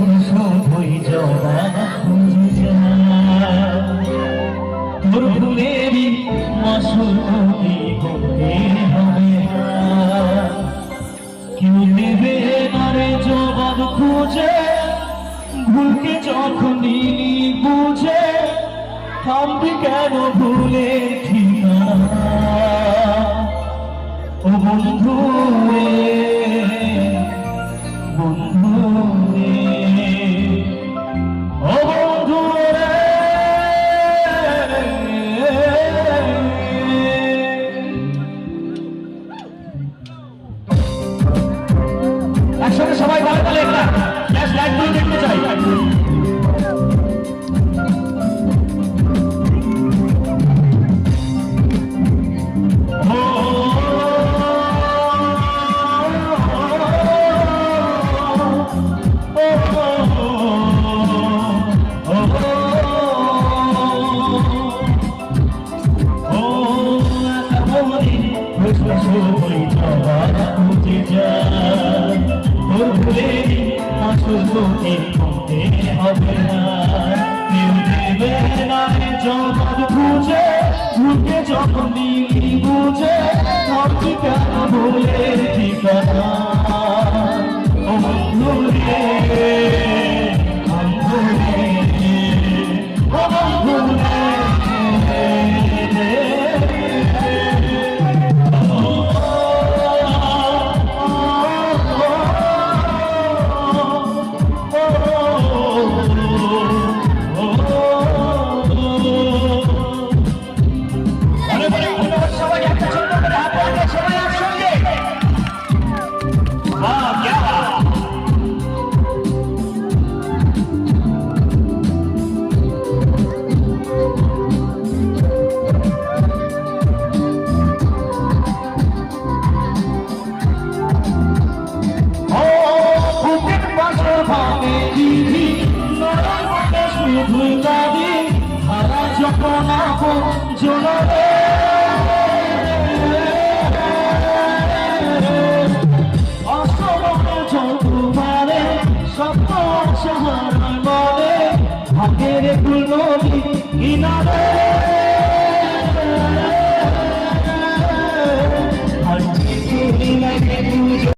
এখন শুধুই জবা খুঁজে তোর ভুলেরই মাসুল করতে হবে কেউ নেবে না রে জবাব খুঁজে ভুলকে যখন নিলি বুঝে থামবি কেন ভুলে ঠিকানা ও বন্ধু বন্ধু ও বন্ধু একসঙ্গে সবাই ভালো তাহলে একটা ম্যাচ লাইভ করে দেখতে চাই হবে না কেউ দেবে না জবাব বুঝে ভুলকে যখন দিলি বুঝে ভাবছি কেন ভুলে ঠিকানা ও বন্ধু রে বন্ধু রে ও বন্ধু রে যখন জোনারে অসময়ে চতুবারে সত্য সহায় মনে ভাগের গুলো কিনারে